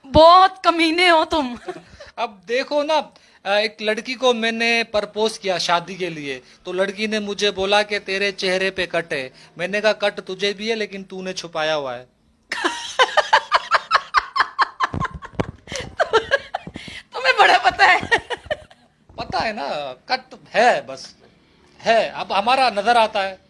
बहुत कमीने हो तुम। अब देखो ना, एक लड़की को मैंने प्रपोज किया शादी के लिए, तो लड़की ने मुझे बोला कि तेरे चेहरे पे कट है। मैंने कहा कट तुझे भी है, लेकिन तूने छुपाया हुआ है। तुम्हें बड़ा पता है। पता है ना, कट है बस, है। अब हमारा नजर आता है।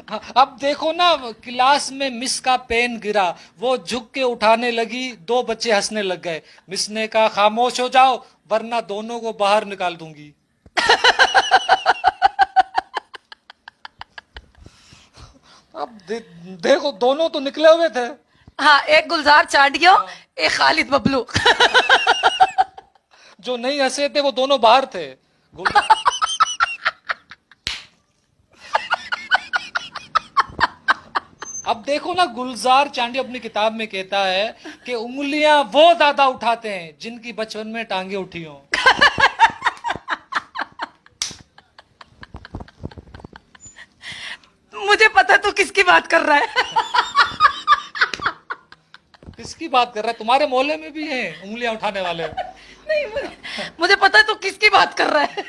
हाँ, अब देखो ना, क्लास में मिस का पेन गिरा, वो झुक के उठाने लगी, दो बच्चे हंसने लग गए। मिस ने कहा खामोश हो जाओ, वरना दोनों को बाहर निकाल दूंगी। अब देखो, दोनों तो निकले हुए थे। हाँ, एक गुलजार चांडियो, एक खालिद बबलू। जो नहीं हंसे थे वो दोनों बाहर थे। गुलजार अब देखो ना, गुलजार चांडी अपनी किताब में कहता है कि उंगलियां वो दादा उठाते हैं जिनकी बचपन में टांगे उठी हों। मुझे पता है तू किसकी बात कर रहा है। किसकी बात कर रहा है? तुम्हारे मोहल्ले में भी हैं उंगलियां उठाने वाले। नहीं, मुझे पता है तू किसकी बात कर रहा है।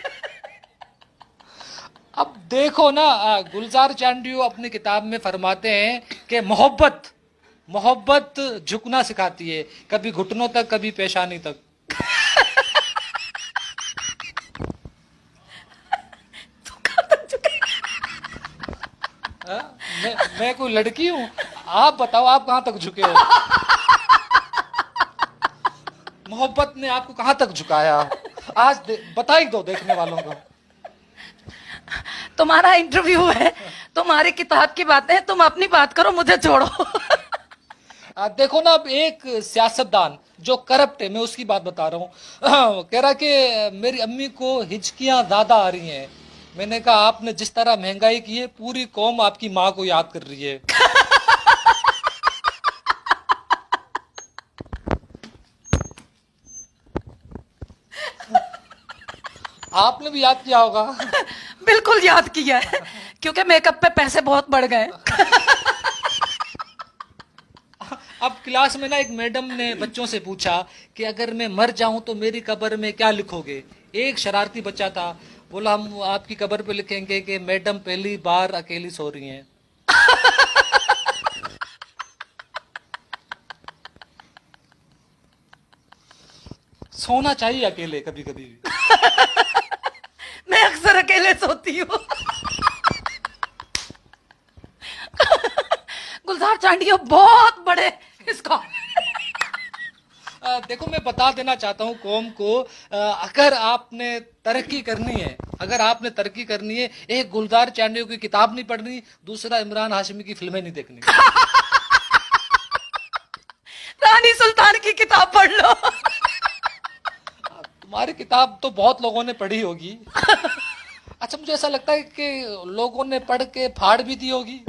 अब देखो ना, गुलजार चांडियो अपनी किताब में फरमाते हैं कि मोहब्बत मोहब्बत झुकना सिखाती है, कभी घुटनों तक, कभी पेशानी तक। तू कब तक झुके? हाँ? मैं कोई लड़की हूं? आप बताओ, आप कहां तक झुके हो? मोहब्बत ने आपको कहां तक झुकाया? आज बता ही दो देखने वालों को। तुम्हारा इंटरव्यू है, तुम्हारी किताब की बातें हैं, तुम अपनी बात करो, मुझे छोड़ो। देखो ना, अब एक सियासतदान जो करप्ट है, मैं उसकी बात बता रहा हूँ। कह रहा कि मेरी अम्मी को हिचकियां ज्यादा आ रही हैं। मैंने कहा आपने जिस तरह महंगाई की है, पूरी कौम आपकी माँ को याद कर रही है। आपने भी याद किया होगा। बिल्कुल याद किया है, क्योंकि मेकअप पे पैसे बहुत बढ़ गए। अब क्लास में ना एक मैडम ने बच्चों से पूछा कि अगर मैं मर जाऊं तो मेरी कब्र में क्या लिखोगे? एक शरारती बच्चा था, बोला हम आपकी कब्र पे लिखेंगे कि मैडम पहली बार अकेली सो रही हैं। सोना चाहिए अकेले कभी कभी भी। मैं अक्सर अकेले सोती हूँ। गुलजार चांडियो बहुत बड़े इसका। देखो, मैं बता देना चाहता हूँ कौम को, अगर आपने तरक्की करनी है, अगर आपने तरक्की करनी है, एक गुलजार चांडियो की किताब नहीं पढ़नी, दूसरा इमरान हाशमी की फिल्में नहीं देखनी। रानी सुल्तान की किताब पढ़ लो। तुम्हारी किताब तो बहुत लोगों ने पढ़ी होगी। अच्छा, मुझे ऐसा लगता है कि लोगों ने पढ़ के फाड़ भी दी होगी।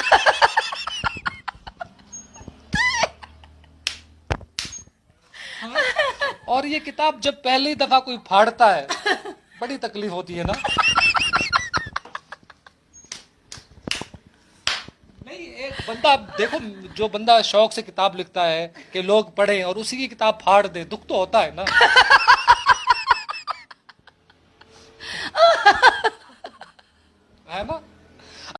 हाँ? और ये किताब जब पहली दफा कोई फाड़ता है, बड़ी तकलीफ होती है ना। नहीं, एक बंदा देखो, जो बंदा शौक से किताब लिखता है कि लोग पढ़ें और उसी की किताब फाड़ दे, दुख तो होता है ना।